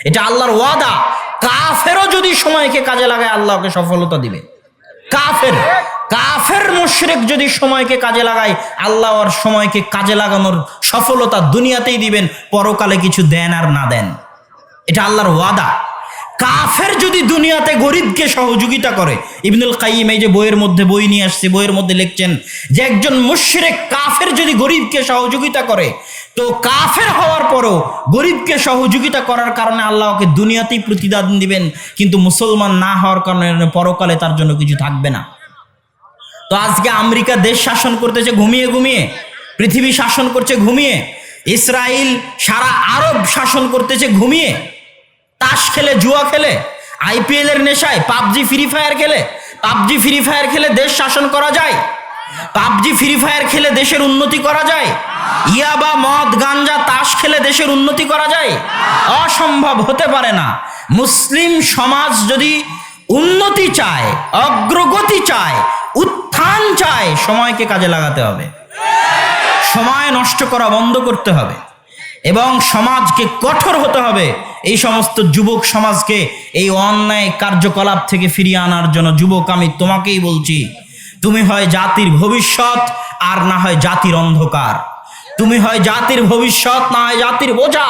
এটা আল্লাহর ওয়াদা। কাফেরও যদি সময়কে কাজে লাগায় আল্লাহকে সফলতা দিবে। কাফের মুশরিক যদি সময়কে কাজে লাগায় আল্লাহ আর সময়কে কাজে লাগানোর সফলতা দুনিয়াতেই দিবেন, পরকালে কিছু দেন আর না দেন। এটা আল্লাহর ওয়াদা। কাফের যদি দুনিয়াতে গরিবকে সহযোগিতা করে, ইবনুল কাইয়িম এই যে বইয়ের মধ্যে বই নিয়ে আসছে, বইয়ের মধ্যে লিখছেন যে একজন মুশরিক কাফের যদি গরিবকে সহযোগিতা করে, তো কাফের হওয়ার পরও গরিবকে সহযোগিতা করার কারণে আল্লাহকে দুনিয়াতেই প্রতিদান দিবেন, কিন্তু মুসলমান না হওয়ার কারণে পরকালে তার জন্য কিছু থাকবে না। তো আজকে আমেরিকা দেশ শাসন করতেছে ঘুমিয়ে ঘুমিয়ে, পৃথিবী শাসন করছে ঘুমিয়ে, ইসরায়েল সারা আরব শাসন করতেছে ঘুমিয়ে, তাস খেলে, জুয়া খেলে, আইপিএল এর নেশায় পাবজি ফ্রি ফায়ার খেলে দেশ শাসন করা যায়? পাবজি ফ্রি ফায়ার খেলে দেশের উন্নতি করা যায়? ইয়াবা, মদ, গাঞ্জা, তাস খেলে দেশের উন্নতি করা যায়? অসম্ভব, হতে পারে না। মুসলিম সমাজ যদি উন্নতি চায়, অগ্রগতি চায়, উত্থান চায়, সময়কে কাজে লাগাতে হবে, সময় নষ্ট করা বন্ধ করতে হবে এবং সমাজকে কঠোর হতে হবে। এই সমস্ত যুবক সমাজকে এই অন্যায় কার্যকলাপ থেকে ফিরিয়ে আনার জন্য যুবক, আমি তোমাকেই বলছি, তুমি হয় জাতির ভবিষ্যৎ আর না হয় জাতির অন্ধকার। তুমি হয় জাতির ভবিষ্যৎ, না হয় জাতির বোঝা।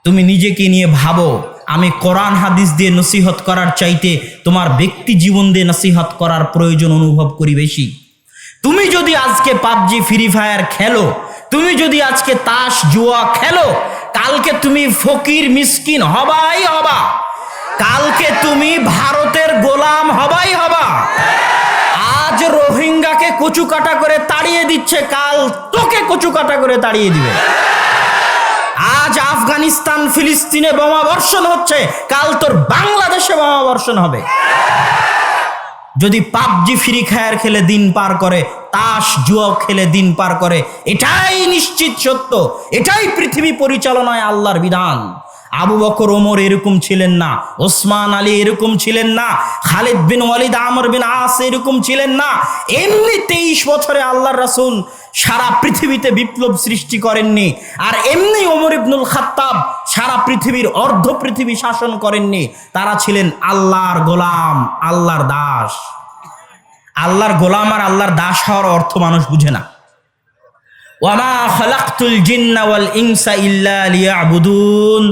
তুমি নিজেকে নিয়ে ভাবো, আমি কোরআন হাদিস দিয়ে নসিহত করার চাইতে তোমার ব্যক্তি জীবন দিয়ে নসিহত করার প্রয়োজন অনুভব করি বেশি। তুমি যদি আজকে পাবজি ফ্রি ফায়ার খেলো, তুমি যদি আজকে তাস জুয়া খেলো, কালকে তুমি ফকির মিসকিন হবাই হবা, কালকে তুমি ভারতের গোলাম হবাই হবা। আজ রোহিঙ্গাকে কচু কাটা করে তাড়িয়ে দিচ্ছে, কাল তোকে কচু কাটা করে তাড়িয়ে দিবে। আজ আফগানিস্তান ফিলিস্তিনে বোমা বর্ষণ হচ্ছে, কাল তোর বাংলাদেশে বোমা বর্ষণ হবে। যদি পাবজি ফ্রি ফায়ার খেলে দিন পার করে, তাস জুয়া খেলে দিন পার করে, এটাই নিশ্চিত সত্য, এটাই পৃথিবী পরিচালনায় আল্লাহর বিধান। আবু বকর ওমর এরকম ছিলেন না, ওসমান আলী এরকম ছিলেন না, খালিদ বিন ওয়ালিদ, আমর বিন আস এরকম ছিলেন না। এমনি 23 বছরে আল্লাহর রাসূল সারা পৃথিবীতে বিপ্লব সৃষ্টি করেননি, আর এমনি ওমর ইবনুল খাত্তাব সারা পৃথিবীর অর্ধ পৃথিবী শাসন করেননি। তারা ছিলেন আল্লাহর গোলাম, আল্লাহর দাস। আল্লাহর গোলাম আর আল্লাহর দাস হওয়ার অর্থ মানুষ বুঝে না। ওয়ামা খালাকতুল জিন্না ওয়াল ইনসা ইল্লা লিয়াবুদুন,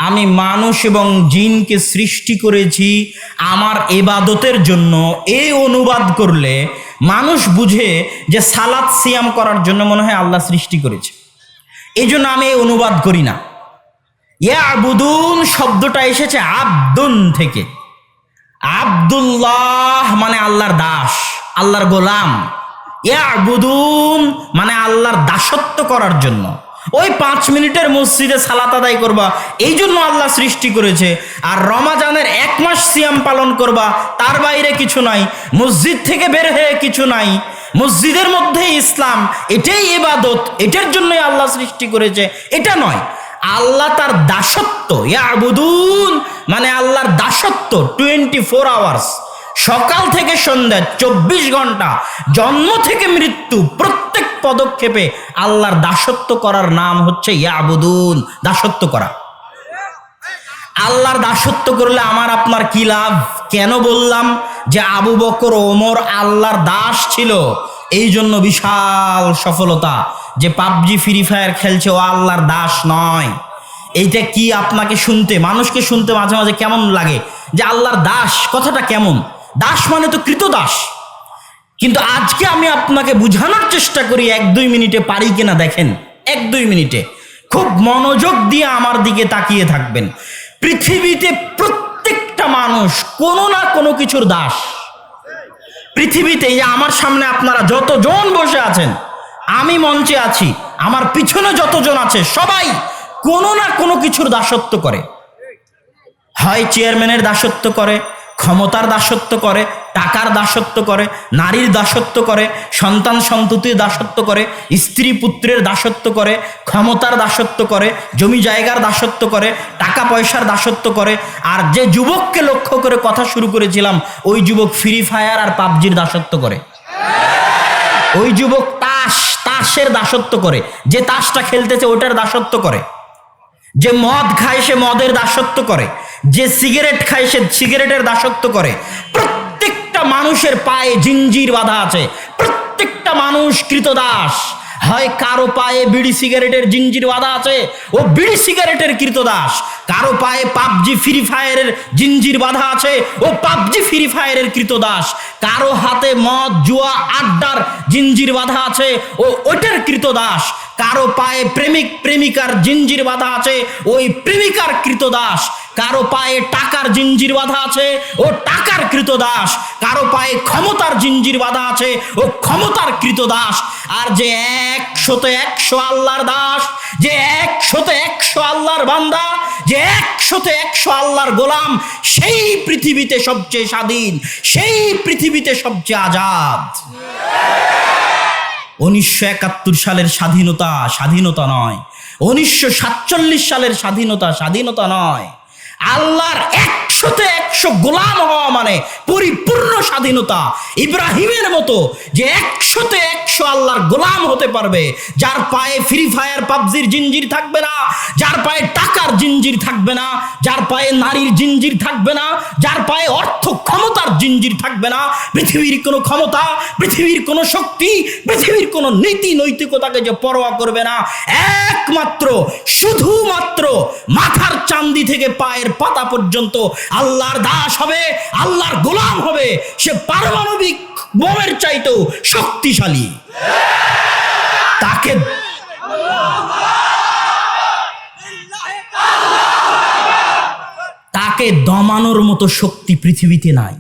আমি মানুষ এবং জিনকে সৃষ্টি করেছি আমার ইবাদতের জন্য। এই অনুবাদ করলে মানুষ বুঝে যে সালাত সিয়াম করার জন্য মনে হয় আল্লাহ সৃষ্টি করেছে, এই জন্য আমি এই অনুবাদ করি না। ইয়াবুদুন শব্দটা এসেছে আব্দুন থেকে। আব্দুল্লাহ মানে আল্লাহর দাস, আল্লাহর গোলাম। ইয়াবুদুন মানে আল্লাহর দাসত্ব করার জন্য। ওই 5 মিনিটের মসজিদে সালাত আদায় করবা, এই জন্য আল্লাহ সৃষ্টি করেছে। আর রমাজানের 1 মাস সিয়াম পালন করবা, তার বাইরে কিছু নাই, মসজিদ থেকে বের হয়ে কিছু নাই, মসজিদের মধ্যেই ইসলাম, এটাই ইবাদত, এটার জন্যই আল্লাহ সৃষ্টি করেছে, এটা নয়। আল্লাহ তার দাসত্ব, ইয়াবুদুন মানে আল্লাহর দাসত্ব 24 আওয়ার্স, সকাল থেকে সন্ধ্যা 24 ঘন্টা, জন্ম থেকে মৃত্যু, প্রত্যেক পদক্ষেপে আল্লাহর দাসত্ব করার নাম হচ্ছে ইয়াবুদুন, দাসত্ব করা। আল্লাহর দাসত্ব করলে আমার আপনার কি লাভ? কেন বললাম যে আবু বকর ওমর আল্লাহর দাস ছিল, এই জন্য বিশাল সফলতা। যে পাবজি ফ্রি ফায়ার খেলছে ও আল্লাহর দাস নয়। এইটা কি আপনাকে শুনতে, মানুষকে শুনতে মাঝে মাঝে কেমন লাগে যে আল্লাহর দাস, কথাটা কেমন? দাস মানে তো কৃতদাস। কিন্তু আজকে আমি আপনাকে বুঝানোর চেষ্টা করি, 1-2 মিনিটে পারি কিনা দেখেন। 1-2 মিনিটে খুব মনোযোগ দিয়ে আমার দিকে তাকিয়ে থাকবেন। পৃথিবীতে প্রত্যেকটা মানুষ কোনো না কোনো কিছুর দাস। পৃথিবীতে এই যে আমার সামনে আপনারা যতজন বসে আছেন, আমি মঞ্চে আছি, আমার পিছনে যতজন আছে, সবাই কোনো না কোনো কিছুর দাসত্ব করে। হয় চেয়ারম্যানের দাসত্ব করে, ক্ষমতার দাসত্ব করে, টাকার দাসত্ব করে, নারীর দাসত্ব করে, সন্তান সন্ততির দাসত্ব করে, স্ত্রী পুত্রের দাসত্ব করে, ক্ষমতার দাসত্ব করে, জমি জায়গার দাসত্ব করে, টাকা পয়সার দাসত্ব করে। আর যে যুবককে লক্ষ্য করে কথা শুরু করেছিলাম, ওই যুবক ফ্রি ফায়ার আর পাবজির দাসত্ব করে। ওই যুবক তাসের দাসত্ব করে, যে তাসটা খেলতেছে ওটার দাসত্ব করে। যে মদ খায় সে মদের দাসত্ব করে, যে সিগারেট খায় সে সিগারেটের দাসত্ব করে। প্রত্যেকটা মানুষের পায়ে জিঞ্জির বাঁধা আছে, প্রত্যেকটা মানুষ কৃতদাস। হয় কারো পায়ে বিড়ি সিগারেটের জিঞ্জির বাঁধা আছে, ও বিড়ি সিগারেটের কৃতদাস। কারো পায়ে পাবজি ফ্রি ফায়ারের জিঞ্জির বাঁধা আছে, ও পাবজি ফ্রি ফায়ারের কৃতদাস। কারো হাতে মদ জুয়া আড্ডার জিঞ্জির বাঁধা আছে, ও ওটার কৃতদাস। কারো পায়ে প্রেমিক প্রেমিকার জিঞ্জির বাঁধা আছে, ওই প্রেমিকার কৃতদাস। কারো পায়ে টাকার জিঞ্জির বাঁধা আছে, ও টাকার কৃতদাস। কারো পায়ে ক্ষমতার জিঞ্জির বাঁধা আছে, ও ক্ষমতার কৃতদাস। আর যে 100 আল্লাহর দাস, যে 100 আল্লাহর বান্দা, যে 100 আল্লাহর গোলাম, সেই পৃথিবীতে সবচেয়ে স্বাধীন, সেই পৃথিবীতে সবচেয়ে আজাদ। 1971 সালের স্বাধীনতা স্বাধীনতা নয়, 1947 সালের স্বাধীনতা স্বাধীনতা নয়। আল্লাহর 100 গোলাম হওয়া মানে পরিপূর্ণ স্বাধীনতা। ইব্রাহিমের মতো যে 100 আল্লাহর গোলাম হতে পারবে, যার পায়ে ফ্রি ফায়ার পাবজির জিঞ্জির থাকবে না, যার পায়ে টাকার জিঞ্জির থাকবে না, যার পায়ে নারীর জিঞ্জির থাকবে না, যার পায়ে অর্থ ক্ষমতার জিঞ্জির থাকবে না। পৃথিবীর কোনো ক্ষমতা, পৃথিবীর কোনো শক্তি, পৃথিবীর কোনো নীতি নৈতিকতাকে যে পরোয়া করবে না। একমাত্র শুধুমাত্র মাথার চান্দি থেকে পায়ের পাতা পর্যন্ত আল্লাহর দাস হবে, আল্লাহর গোলাম হবে। সে পারমাণবিক বোমের চাইতেও শক্তিশালী। তাকে দমানোর মতো শক্তি পৃথিবীতে নাই।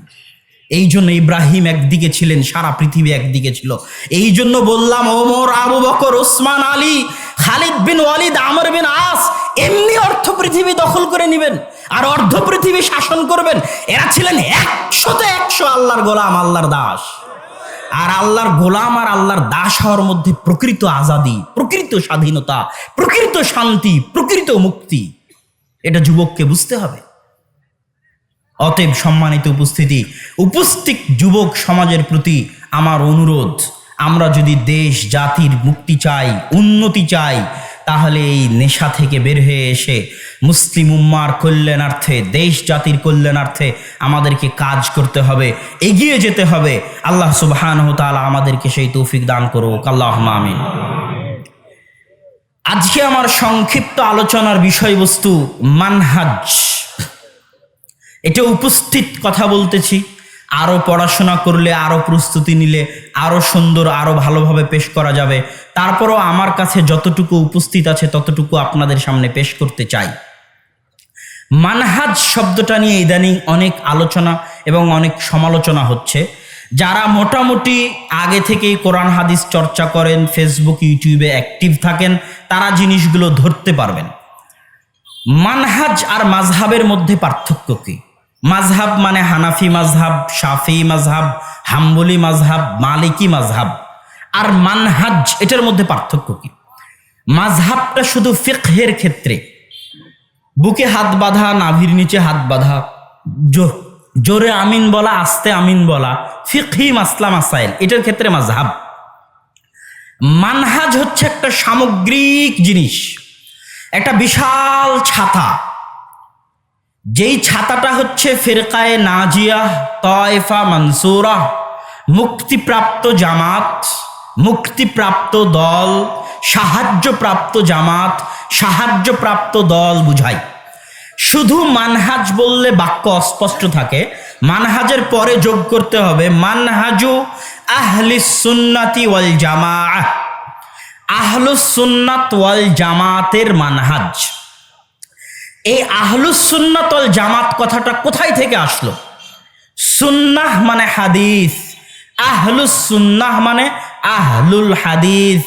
এই জন্য ইব্রাহিম একদিকে ছিলেন, সারা পৃথিবী একদিকে ছিল। এই জন্য বললাম, ওমর, আবু বকর, ওসমান, আলী, খালিদ বিন ওয়ালিদ, আমর বিন আস এমনি অর্ধ পৃথিবী দখল করে নেবেন আর অর্ধ পৃথিবী শাসন করবেন। এরা ছিলেন 100 আল্লাহর গোলাম, আল্লাহর দাস। আর আল্লাহর গোলাম আর আল্লাহর দাস হওয়ার মধ্যে প্রকৃত আজাদি, প্রকৃত স্বাধীনতা, প্রকৃত শান্তি, প্রকৃত মুক্তি, এটা যুবককে বুঝতে হবে। অতএব সম্মানিত উপস্থিতি, উপস্থিত যুবক সমাজের প্রতি আমার অনুরোধ, আমরা যদি দেশ জাতির মুক্তি চাই, উন্নতি চাই, তাহলে এই নেশা থেকে বের হয়ে এসে মুসলিম উম্মার কল্যাণার্থে, দেশ জাতির কল্যাণার্থে আমাদেরকে কাজ করতে হবে, এগিয়ে যেতে হবে। আল্লাহ সুবহানাহু ওয়া তাআলা আমাদেরকে সেই তৌফিক দান করুক, আল্লাহুম্মা আমিন। আজকে আমার সংক্ষিপ্ত আলোচনার বিষয়বস্তু মানহাজ। এটা উপস্থিত কথা বলতেছি, আরও পড়াশোনা করলে, আরও প্রস্তুতি নিলে আরও সুন্দর, আরও ভালোভাবে পেশ করা যাবে। তারপরও আমার কাছে যতটুকু উপস্থিত আছে ততটুকু আপনাদের সামনে পেশ করতে চাই। মানহাজ শব্দটা নিয়ে ইদানিং অনেক আলোচনা এবং অনেক সমালোচনা হচ্ছে। যারা মোটামুটি আগে থেকেই কোরআন হাদিস চর্চা করেন, ফেসবুক ইউটিউবে অ্যাক্টিভ থাকেন, তারা জিনিসগুলো ধরতে পারবেন। মানহাজ আর মাযহাবের মধ্যে পার্থক্য কি? মাযহাব মানে হানাফি মাযহাব, শাফি মাযহাব, হাম্বলি মাযহাব, মালিকি মাযহাব। আর মানহাজ, এটার মধ্যে পার্থক্য কি? মাযহাবটা শুধু ফিকহের ক্ষেত্রে, বুকে হাত বাঁধা, নাভির নিচে হাত বাঁধা, জোরে আমিন বলা, আস্তে আমিন বলা, ফিকহি মাসলা মাসাইল, এটার ক্ষেত্রে মাযহাব। মানহাজ হচ্ছে একটা সামগ্রিক জিনিস, একটা বিশাল ছাতা, যেই ছাতাটা হচ্ছে ফিরকায়ে নাজিয়া, তায়েফা মানসুরা, মুক্তিপ্রাপ্ত জামাত, মুক্তিপ্রাপ্ত দল, সাহায্যপ্রাপ্ত জামাত, সাহায্যপ্রাপ্ত দল বুঝায়। শুধু মানহাজ বললে বাক্য অস্পষ্ট থাকে। মানহাজের পরে যোগ করতে হবে মানহাজু আহলিস সুন্নাতি ওয়াল জামাআহ, আহলুস সুন্নাত ওয়াল জামাতের মানহাজ। এই আহলুস সুন্নাত ওয়াল জামাত কথাটা কোথায় থেকে আসলো? সুন্নাহ মানে হাদিস, আহলুস সুন্নাহ মানে আহলুল হাদিস,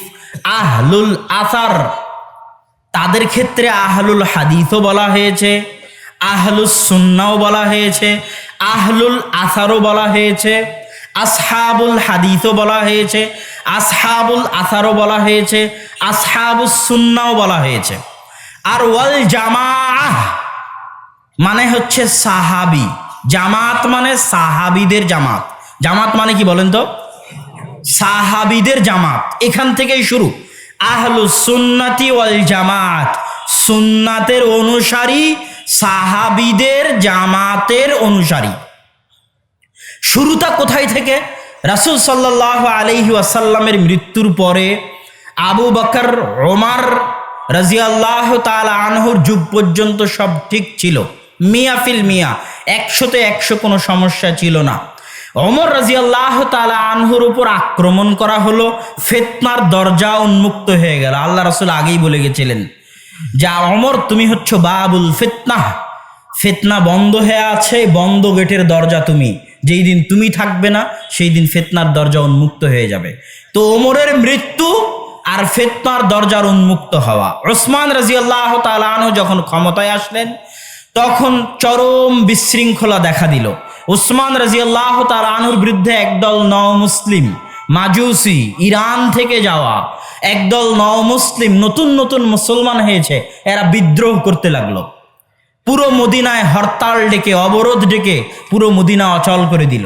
আহলুল আসার। তাদের ক্ষেত্রে আহলুল হাদিসও বলা হয়েছে, আহলুস সুন্নাহও বলা হয়েছে, আহলুল আসারও বলা হয়েছে, আসহাবুল হাদিসও বলা হয়েছে, আসহাবুল আসারও বলা হয়েছে, আসহাবুস সুন্নাহও বলা হয়েছে। আর ওয়াল জামাআহ মানে হচ্ছে সাহাবি, জামাত মানে সাহাবিদের জামাত। জামাত মানে কি বলেন তো? সাহাবিদের জামাত। এখান থেকেই শুরু। আহলুস সুন্নাতি ওয়াল জামাত সুন্নাতের অনুসারী, সাহাবীদের জামাতের অনুসারী। শুরুটা কোথায় থেকে? রাসূল সাল্লাল্লাহু আলাইহি ওয়াসাল্লামের মৃত্যুর পরে আবু বকর, ওমর রাদিয়াল্লাহু তাআলা আনহুর যুগ পর্যন্ত সব ঠিক ছিল, মিয়া ফিল মিয়া, 100তে 100 কোনো সমস্যা ছিল না। ওমর রাদিয়াল্লাহু তাআলা আনহুর উপর আক্রমণ করা হলো, ফিতনার দরজা উন্মুক্ত হয়ে গেল। আল্লাহ রাসূল আগেই বলে গেছিলেন যে ওমর তুমি হচ্ছ বাবুল ফিতনা, ফিতনা বন্ধ হয়ে আছে, বন্ধ গেটের দরজা তুমি, যেই দিন তুমি থাকবে না সেই দিন ফিতনার দরজা উন্মুক্ত হয়ে যাবে। তো ওমরের মৃত্যু আর ফিতনার দরজার উন্মুক্ত হওয়া। ওসমান রাদিয়াল্লাহু তাআলা আনহু যখন ক্ষমতায় আসলেন তখন চরম বিশৃঙ্খলা দেখা দিল। ওসমান রাদিয়াল্লাহু তাআলা আনহুর বিরুদ্ধে একদল নও-মুসলিম মাজুসি, ইরান থেকে যাওয়া একদল নও-মুসলিম, নতুন নতুন মুসলমান হয়েছে, এরা বিদ্রোহ করতে লাগলো। পুরো মদিনায় হরতাল ডেকে, অবরোধ ডেকে পুরো মদিনা অচল করে দিল।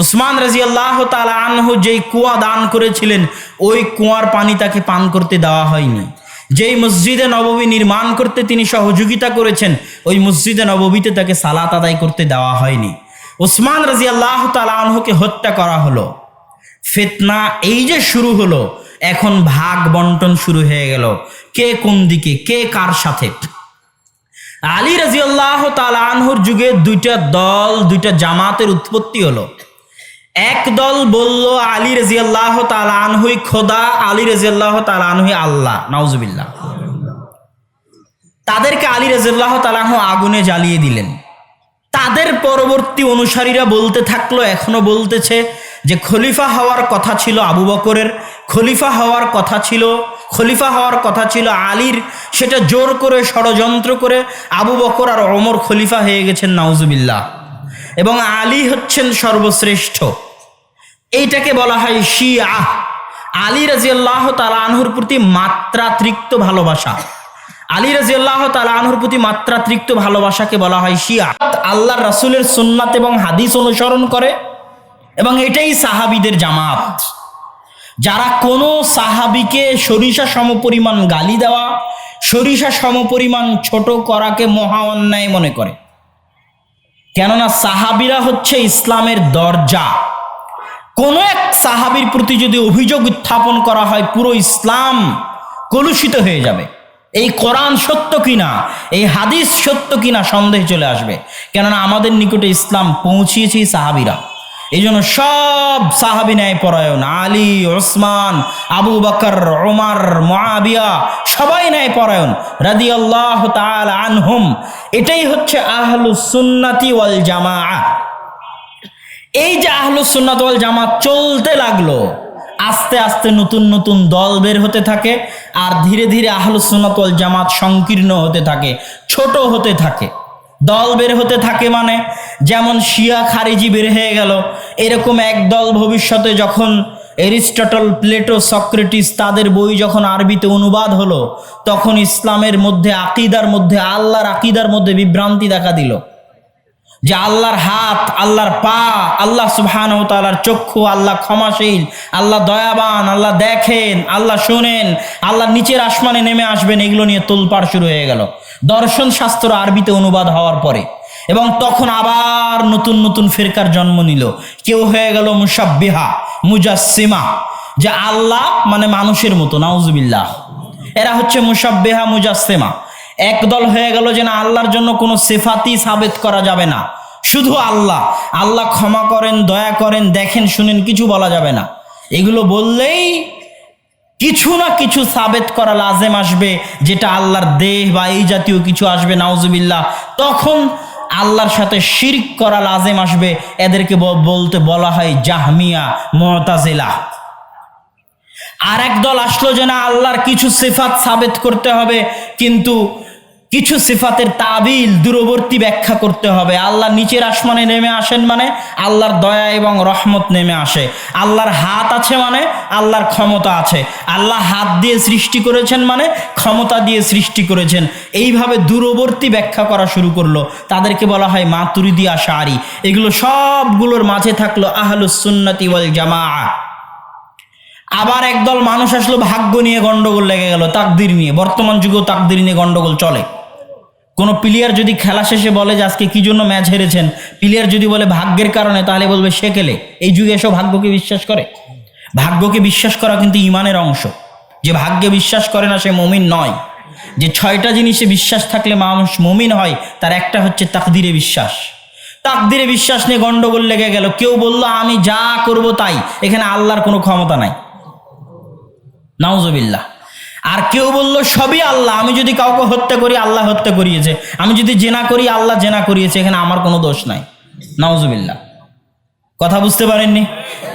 উসমান রাদিয়াল্লাহু তাআলা আনহু যেই কুয়া দান করেছিলেন ওই কুয়ার পানি তাকে পান করতে দেওয়া হয়নি। যেই মসজিদে নববী নির্মাণ করতে তিনি সহযোগিতা করেছেন ওই মসজিদে নববীতে তাকে সালাত আদায় করতে দেওয়া হয়নি। উসমান রাদিয়াল্লাহু তাআলা আনহুকে হত্যা করা হলো। ফিতনা এই যে শুরু হলো, এখন ভাগ বন্টন শুরু হয়ে গেল, কে কোন দিকে, কে কার সাথে। আলী রাদিয়াল্লাহু তাআলা আনহুর যুগে দুইটা দল, দুইটা জামাতের উৎপত্তি হলো। এক দল বলল আলী রাদিয়াল্লাহু তাআলা আনহুই খোদা, আলী রাদিয়াল্লাহু তাআলা আনহুই আল্লাহ, নাউজুবিল্লাহ। তাদেরকে আলী রাদিয়াল্লাহু তাআলা আনহু আগুনে জ্বালিয়ে দিলেন। তাদের পরবর্তী অনুসারীরা বলতে থাকলো, এখনো বলতেছে যে খলিফা হওয়ার কথা ছিল আবু বকরের, খলিফা হওয়ার কথা ছিল আলীর, সেটা জোর করে ষড়যন্ত্র করে আবু বকর আর ওমর খলিফা হয়ে গেছেন, নাউজুবিল্লাহ। এবং আলী হচ্ছেন সর্বশ্রেষ্ঠ। এইটাকে বলা হয় শিয়া। আলী রাদিয়াল্লাহু তাআলা আনহুর প্রতি মাত্রাতিরিক্ত ভালোবাসা, আলী রাদিয়াল্লাহু তাআলা আনহুর প্রতি মাত্রাতিরিক্ত ভালোবাসাকে বলা হয় শিয়া। আল্লাহর রাসূলের সুন্নাত এবং হাদিস অনুসরণ করে এবং এটাই সাহাবীদের জামাত। যারা কোনো সাহাবীকে সরিষা সমপরিমাণ গালি দেওয়া, সরিষা সমপরিমাণ ছোট করাকে মহা অন্যায় মনে করে, কেননা সাহাবীরা হচ্ছে ইসলামের দরজা। কোন এক সাহাবীর প্রতি যদি অভিযোগ উত্থাপন করা হয় পুরো ইসলাম কলুষিত হয়ে যাবে। এই কোরআন সত্য কিনা, এই হাদিস সত্য কিনা সন্দেহ চলে আসবে, কেননা আমাদের নিকটে ইসলাম পৌঁছিয়েছে সাহাবীরা। এই জন্য সব সাহাবী ন্যায় পরায়ণ, আলী, ওসমান, আবু বকর, ওমর, মুআবিয়া সবাই ন্যায় পরায়ণ রাদিয়াল্লাহু তাআলা আনহুম। এটাই হচ্ছে আহলুস সুন্নাতি ওয়াল জামাআহ। এই যে আহলুস সুন্নাত ওয়াল জামাত চলতে লাগলো, আস্তে আস্তে নতুন নতুন দল বের হতে থাকে, আর ধীরে ধীরে আহলুস সুন্নাত ওয়াল জামাত সংকীর্ণ হতে থাকে, ছোট হতে থাকে। দল বের হতে থাকে মানে যেমন শিয়া খারিজি বের হয়ে গেল, এরকম এক দল ভবিষ্যতে যখন এরিস্টটল, প্লেটো, সক্রেটিস তাদের বই যখন আরবিতে অনুবাদ হলো তখন ইসলামের মধ্যে, আকিদার মধ্যে, আল্লাহর আকিদার মধ্যে বিভ্রান্তি দেখা দিল যে আল্লাহর হাত, আল্লাহর পা, আল্লাহ সুবহানাহু ওয়া তাআলার চক্ষু, আল্লাহ ক্ষমাশীল, আল্লাহ দয়াবান, আল্লাহ দেখেন, আল্লাহ শুনেন, আল্লাহ নিচের আসমানে নেমে আসবেন, এগুলো নিয়ে তোলপাড় শুরু হয়ে গেল দর্শন শাস্ত্র আরবিতে অনুবাদ হওয়ার পরে। এবং তখন আবার নতুন নতুন ফিরকার জন্ম নিল। কেউ হয়ে গেল মুশাব্বিহা, মুজাসসিমা, যে আল্লাহ মানে মানুষের মতো, নাউজুবিল্লাহ। এরা হচ্ছে মুশাব্বিহা, মুজাসসিমা। একদল হয়ে গেল যে না, আল্লাহর জন্য কোনো সিফাতই সাবেত করা যাবে না, শুধু আল্লাহ, আল্লাহ ক্ষমা করেন, দয়া করেন, দেখেন, শুনেন, কিছু বলা যাবে না। এগুলো বললেই কিছু না কিছু সাবেত করা লাজেম আসবে, যেটা আল্লাহর দেহ বা এই জাতীয় কিছু আসবে, নাউজুবিল্লাহ। তখন আল্লাহর সাথে শিরক করা লাজেম আসবে। এদেরকে বলতে বলা হয় জাহমিয়া, মুতাজিলা। আর এক দল আসলো যে না, আল্লাহর কিছু সিফাত সাবেত করতে হবে, কিন্তু কিছু সিফাতের তাবিল, দূরবর্তী ব্যাখ্যা করতে হবে। আল্লাহ নিচের আসমানে নেমে আসেন মানে আল্লাহর দয়া এবং রহমত নেমে আসে। আল্লাহর হাত আছে মানে আল্লাহর ক্ষমতা আছে। আল্লাহ হাত দিয়ে সৃষ্টি করেছেন মানে ক্ষমতা দিয়ে সৃষ্টি করেছেন। এইভাবে দূরবর্তী ব্যাখ্যা করা শুরু করলো। তাদেরকে বলা হয় মাতুরিদি, আশআরি। এগুলো সবগুলোর মাঝে থাকলো আহলুস সুন্নাতি ওয়াল জামাআহ। আবার একদল মানুষ আসলো, ভাগ্য নিয়ে গন্ডগোল লেগে গেল, তাকদির নিয়ে। বর্তমান যুগেও তাকদির নিয়ে গন্ডগোল চলে। কোনো প্লেয়ার যদি খেলা শেষে বলে যে আজকে কি জন্য ম্যাচ হেরেছেন, প্লেয়ার যদি বলে ভাগ্যের কারণে, তাহলে বলবে সে খেলে। এই যুগে এসব ভাগ্যকে বিশ্বাস করে? ভাগ্যকে বিশ্বাস করা কিন্তু ইমানের অংশ। যে ভাগ্যে বিশ্বাস করে না সে মুমিন নয়। যে 6টা জিনিসে বিশ্বাস থাকলে মানুষ মুমিন হয়, তার একটা হচ্ছে তাকদিরে বিশ্বাস। তাকদিরে বিশ্বাস নিয়ে গন্ডগোল লেগে গেল। কেউ বলল আমি যা করব তাই, এখানে আল্লাহর কোনো ক্ষমতা নাই, নাউজুবিল্লাহ। আর কেউ বলল সবই আল্লাহ, আমি যদি কাউকে হত্যা করি আল্লাহ হত্যা করিয়েছে, আমি যদি জেনা করি আল্লাহ জেনা করিয়েছে, এখানে আমার কোনো দোষ নাই, নাউজুবিল্লাহ। কথা বুঝতে পারেননি?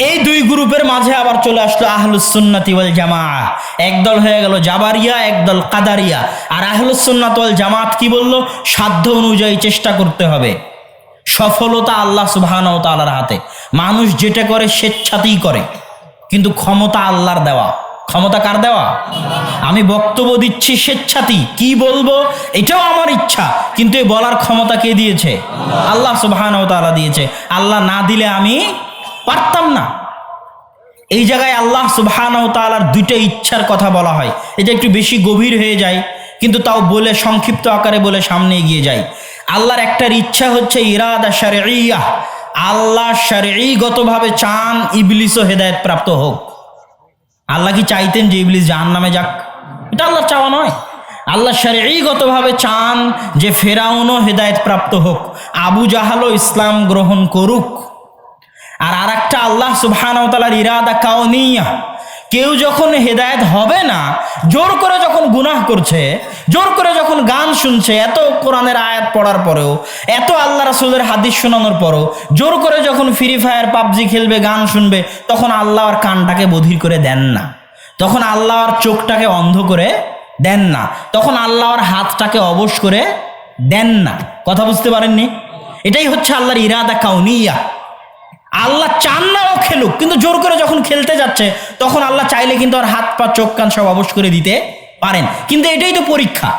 এই দুই গ্রুপের মাঝে আবার চলে আসলো আহলুস সুন্নাতি ওয়াল জামাআহ। একদল হয়ে গেল জাবারিয়া, একদল কাদারিয়া। আর আহলুস সুন্নাত ওয়াল জামাত কি বলল? সাধ্য অনুযায়ী চেষ্টা করতে হবে। সফলতা আল্লাহ সুবহানাহু ওয়া তাআলার হাতে। মানুষ যেটা করে স্বেচ্ছাতেই করে, কিন্তু ক্ষমতা আল্লাহর দেওয়া। ক্ষমতা কার দেওয়া? আমি বক্তব্য দিচ্ছি স্বেচ্ছাতেই, কি বলবো এটাও আমার ইচ্ছা, কিন্তু এই বলার ক্ষমতা কে দিয়েছে? আল্লাহ সুবহানাহু ওয়া তাআলা দিয়েছে। আল্লাহ না দিলে আমি পারতাম না। এই জায়গায় আল্লাহ সুবহানাহু ওয়া তাআলার দুইটা ইচ্ছার কথা বলা হয়। এটা একটু বেশি গভীর হয়ে যায়, কিন্তু তাও বলে সংক্ষিপ্ত আকারে বলে সামনে এগিয়ে যায়। আল্লাহর একটার ইচ্ছা হচ্ছে ইরাদা শারঈয়া। আল্লাহ শারঈগতভাবে চান ইবলিসও হেদায়েত প্রাপ্ত হোক। আল্লাহ কি চাইতেন যে ইবলিস জাহান্নামে যাক? এটা আল্লাহর চাওয়া নয়। আল্লাহ শারঈগতভাবে চান যে ফেরাউনও হেদায়েত প্রাপ্ত হোক, আবু জাহালও ইসলাম গ্রহণ করুক। আর আরেকটা আল্লাহ সুবহানাহু ওয়া তাআলার ইরাদা কাউনিয়া। কেউ যখন হেদায়েত হবে না, জোর করে যখন গুনাহ করছে, জোর করে যখন গান শুনছে, এত কোরআনের আয়াত পড়ার পরেও, এত আল্লাহ রাসূলের হাদিস শোনানোর পরেও জোর করে যখন ফ্রি ফায়ার পাবজি খেলবে, গান শুনবে, তখন আল্লাহ আর কানটাকে বধির করে দেন না, তখন আল্লাহ আর চোখটাকে অন্ধ করে দেন না, তখন আল্লাহ আর হাতটাকে অবশ করে দেন না। কথা বুঝতে পারেননি? এটাই হচ্ছে আল্লাহর ইরাদা কাউনিয়া। আল্লাহ চান না ও খেলুক, কিন্তু জোর করে যখন খেলতে যাচ্ছে, তখন আল্লাহ চাইলে কিন্তু আর হাত পা চোখ কান সব অবশ করে দিতে পারেন। কিন্তু এটাই তো পরীক্ষা।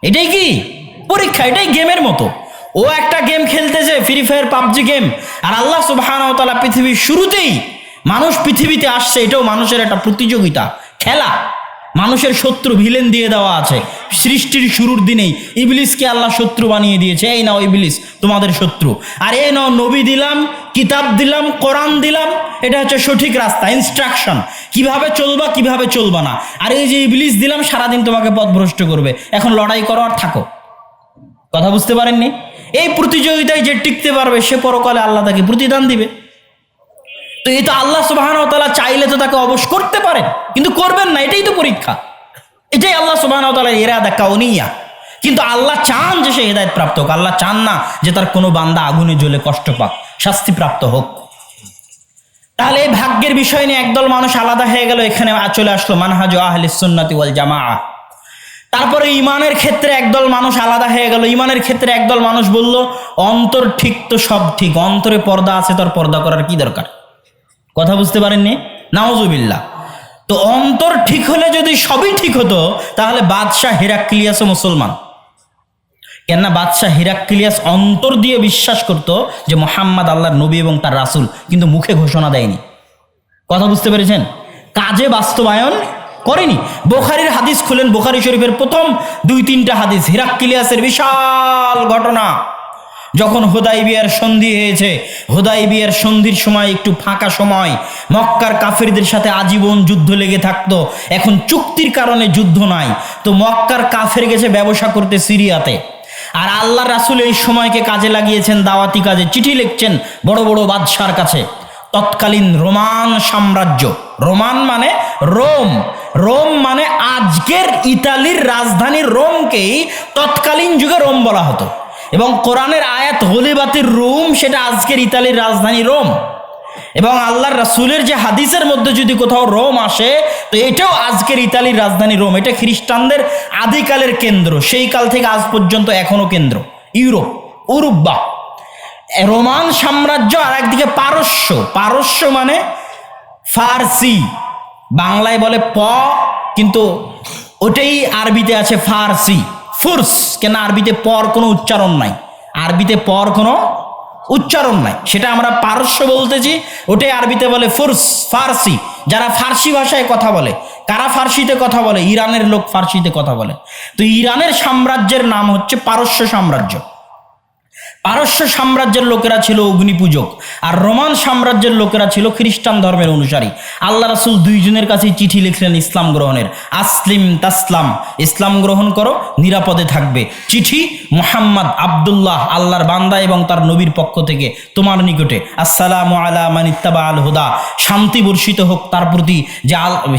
এটাই কি পরীক্ষা? এটাই গেমের মতো। ও একটা গেম খেলতেছে, ফ্রি ফায়ার পাবজি গেম, আর আল্লাহ সুবহানাহু ওয়া তাআলা পৃথিবীর শুরুতেই মানুষ পৃথিবীতে আসছে, এটাও মানুষের একটা প্রতিযোগিতা, খেলা। মানুষের শত্রু ভিলেন দিয়ে দেওয়া আছে। সৃষ্টির শুরুর দিনেই ইবলিসকে আল্লাহ শত্রু বানিয়ে দিয়েছে। এই নাও ইবলিস তোমাদের শত্রু, আর এই নাও নবী দিলাম, কিতাব দিলাম, কোরআন দিলাম, এটা হচ্ছে সঠিক রাস্তা, ইনস্ট্রাকশন, কিভাবে চলবা কিভাবে চলবা না। আর এই যে ইবলিস দিলাম, সারাদিন তোমাকে পথভ্রষ্ট করবে, এখন লড়াই করো আর থাকো। কথা বুঝতে পারেননি? এই প্রতিযোগিতায় যে টিকতে পারবে সে পরকালে আল্লাহ তাকে প্রতিদান দিবে। তো এই তো আল্লাহ সুবহানাহু ওয়া তাআলা চাইলে তো তাকে অবশ করতে পারেন, কিন্তু করবেন না, এটাই তো পরীক্ষা। এটাই আল্লাহ সুবহানাহু ওয়া তাআলার ইরাদা কাউনিয়া। কিন্তু আল্লাহ চান যে সে হেদায়েত প্রাপ্ত হোক। আল্লাহ চান না যে তার কোনো বান্দা আগুনে জ্বলে কষ্ট পাক, শাস্তি প্রাপ্ত হোক। তাহলে এই ভাগ্যের বিষয় নিয়ে একদল মানুষ আলাদা হয়ে গেল। এখানে চলে আসলো মানহাজ আহলিস সুন্নাতি ওয়াল জামাআহ। তারপরে ইমানের ক্ষেত্রে একদল মানুষ আলাদা হয়ে গেল। ইমানের ক্ষেত্রে একদল মানুষ বলল অন্তর ঠিক তো সব ঠিক, অন্তরে পর্দা আছে, তোর পর্দা করার কি দরকার? কথা বুঝতে পারেননি? নাউজুবিল্লাহ। তো অন্তর ঠিক হলে যদি সবই ঠিক হতো, তাহলে বাদশাহ হিরাক্লিয়াসও মুসলমান। কেননা বাদশাহ হিরাক্লিয়াস অন্তর দিয়ে বিশ্বাস করত যে মুহাম্মদ আল্লাহর নবী এবং তার রাসূল, কিন্তু মুখে ঘোষণা দেয়নি। কথা বুঝতে পেরেছেন? কাজে বাস্তবায়ন করেনি। বুখারীর হাদিস খুলেন, বুখারী শরীফের প্রথম 2-3টা হাদিস, হিরাক্লিয়াসের বিশাল ঘটনা। যখন হুদাইবিয়ার সন্ধি হয়েছে, হুদাইবিয়ার সন্ধির সময় একটু ফাঁকা সময়, মক্কার কাফেরদের সাথে আজীবন যুদ্ধ লেগে থাকতো। এখন চুক্তির কারণে যুদ্ধ নাই, তো মক্কার কাফের গেছে ব্যবসা করতে সিরিয়াতে। আর আল্লাহ রাসূল এই সময়কে কাজে লাগিয়েছেন দাওয়াতি কাজে, চিঠি লিখছেন বড় বড় বাদশার কাছে। তৎকালীন রোমান সাম্রাজ্য, রোমান মানে রোম, রোম মানে আজকের ইতালির রাজধানী রোমকেই তৎকালীন যুগে রোম বলা হতো। এবং কোরআনের আয়াত গলিবাতির রুম, সেটা আজকের ইতালির রাজধানী রোম। এবং আল্লাহর রাসূলের যে হাদিসের মধ্যে যদি কোথাও রোম আসে, তো এটাও আজকের ইতালির রাজধানী রোম। এটা খ্রিস্টানদের আদিকালের কেন্দ্র, সেই কাল থেকে আজ পর্যন্ত এখনো কেন্দ্র ইউরোপ, উরুব্বা, রোমান সাম্রাজ্য। আর একদিকে পারস্য, পারস্য মানে ফার্সি, বাংলায় বলে প, কিন্তু ওটাই আরবিতে আছে ফার্সি, ফুরস। কেন? আরবিতে পর কোনো উচ্চারণ নাই, আরবিতে পর কোনো উচ্চারণ নাই, সেটা আমরা পারস্য বলতেছি, ওটাই আরবিতে বলে ফার্সি। যারা ফার্সি ভাষায় কথা বলে, কারা ফার্সিতে কথা বলে? ইরানের লোক ফার্সিতে কথা বলে। তো ইরানের সাম্রাজ্যের নাম হচ্ছে পারস্য সাম্রাজ্য। পারস্য সাম্রাজ্যের লোকেরা ছিল অগ্নিপূজক, আর রোমান সাম্রাজ্যের লোকেরা ছিল খ্রিস্টান ধর্মের অনুসারী। আল্লাহ রাসূল দুইজনের কাছেই চিঠি লিখলেন ইসলাম গ্রহণের, আসলিম তাসলাম, ইসলাম গ্রহণ করো নিরাপদে থাকবে। চিঠি মুহাম্মদ আব্দুল্লাহ, আল্লাহর বান্দা এবং তার নবীর পক্ষ থেকে তোমার নিকটে, আসসালামু আলা মান ইত্তাবা আল হুদা, শান্তি বর্ষিত হোক তার প্রতি যে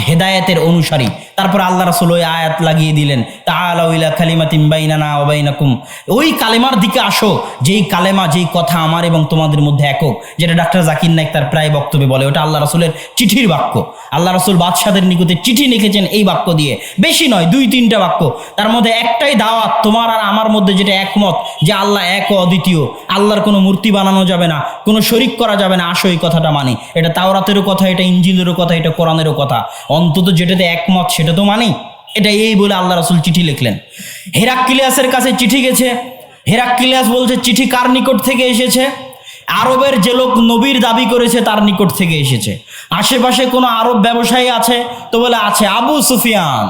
হেদায়েতের অনুসারী। তারপর আল্লাহ রাসূল ওই আয়াত লাগিয়ে দিলেন, তাআলাউ ইলা কালিমাতিন বাইনানা ওয়া বাইনাকুম, ওই কালেমার দিকে আসো যেই কালেমা, যেই কথা আমার এবং তোমাদের মধ্যে একক, যেটা ডাক্তার জাকির নায়েক তার প্রায় বক্তব্যে বলে। ওটা আল্লাহ রাসূলের চিঠির বাক্য। আল্লাহ রাসূল বাদশাদের নিকটে চিঠি লিখেছেন এই বাক্য দিয়ে, বেশি নয়, 2-3টা বাক্য। তার মধ্যে একটাই দাওয়াত, তোমার আর আমার মধ্যে যেটা একমত যে আল্লাহ এক ও অদ্বিতীয়, আল্লাহর কোনো মূর্তি বানানো যাবে না, কোনো শরিক করা যাবে না, আসো এই কথাটা মানি। এটা তাওরাতেরও কথা, এটা ইনজিলেরও কথা, এটা কোরআনেরও কথা, অন্তত যেটাতে একমত সেটা তো মানি। এটা এই বলে আল্লাহ রাসূল চিঠি লিখলেন। হেরাক্লিয়াসের কাছে চিঠি গেছে। হেরাক্লিয়াস বলছে চিঠি কার নিকট থেকে এসেছে? আরবের যে লোক নবীর দাবি করেছে তার নিকট থেকে এসেছে। আশেপাশে কোনো আরব ব্যবসায়ী আছে? তো বলে আছে, আবু সুফিয়ান।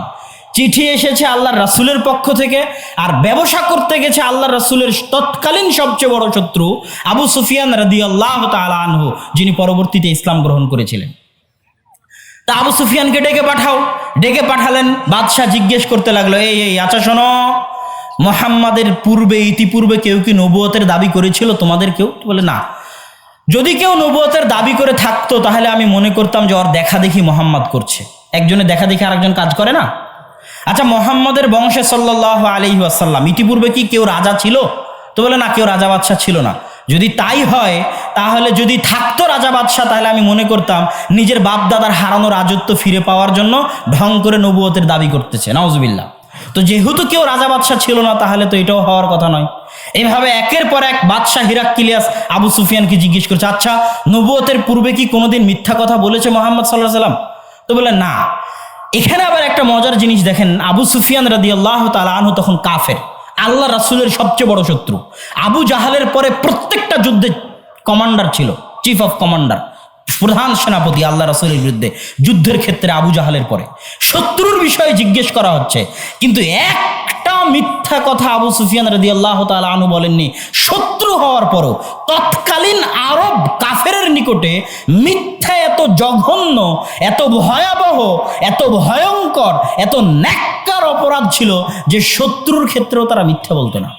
চিঠি এসেছে আল্লাহর রাসূলের পক্ষ থেকে, আর ব্যবসা করতে গেছে আল্লাহর রাসূলের তৎকালীন সবচেয়ে বড় শত্রু আবু সুফিয়ান রাদিয়াল্লাহু তাআলা আনহু, যিনি পরবর্তীতে ইসলাম গ্রহণ করেছিলেন। তা আবু সুফিয়ানকে ডেকে পাঠাও। ডেকে পাঠালেন। বাদশাহ জিজ্ঞেস করতে লাগলো, এই আচ্ছা শোনো, মুহাম্মাদের ইতিপূর্বে কেউ কি নবুয়তের দাবি করেছিল তোমাদের কেউ? বলে না। যদি কেউ নবুয়তের দাবি করে থাকতো তাহলে আমি মনে করতাম যে ওর দেখা দেখি মুহাম্মদ করছে। একজনে দেখা দেখি আরেকজন কাজ করে না? আচ্ছা, মুহাম্মাদের বংশে সাল্লাল্লাহু আলাইহি ওয়াসাল্লাম ইতিপূর্বে কি কেউ রাজা ছিল? তো বলে না, কেউ রাজা বাদশাহ ছিল না। যদি তাই হয়, তাহলে যদি থাকতো রাজা বাদশাহ, তাহলে আমি মনে করতাম নিজের বাপ দাদার হারানো রাজত্ব ফিরে পাওয়ার জন্য ঢং করে নবুয়তের দাবি করতেছে, নাউজুবিল্লাহ। তো যেহেতু কেউ রাজা বাদশাহ ছিল না, তাহলে তো এটাও হওয়ার কথা নয়। এইভাবে একের পর এক বাদশাহ হিরাক্লিয়াস আবু সুফিয়ানকে জিজ্ঞেস করছে, আচ্ছা, নবুয়তের পূর্বে কি কোনোদিন মিথ্যা কথা বলেছে মুহাম্মদ সাল্লাল্লাহু আলাইহি সাল্লাম? তো বলে না। এখানে আবার একটা মজার জিনিস দেখেন, আবু সুফিয়ান রাদিয়াল্লাহু তাআলা আনহু তখন কাফের, আল্লাহ রাসূলের সবচেয়ে বড় শত্রু। আবু জাহালের পরে প্রত্যেকটা যুদ্ধে কমান্ডার ছিল, চিফ অফ কমান্ডার, প্রধান সেনাপতি আল্লাহ রাসূলের বিরুদ্ধে যুদ্ধের ক্ষেত্রে আবু জাহালের পরে। শত্রুর বিষয়ে জিজ্ঞেস করা হচ্ছে, কিন্তু একটা মিথ্যা কথা আবু সুফিয়ান রাদিয়াল্লাহু তাআলা আনহু বলেননি। শত্রু হওয়ার পরও তৎকালীন আরব কাফেরের নিকটে মিথ্যা এত জঘন্য, এত ভয়াবহ, এত ভয়ঙ্কর, এত ন্যাক্কার অপরাধ ছিল যে শত্রুর ক্ষেত্রেও তারা মিথ্যা বলতো না।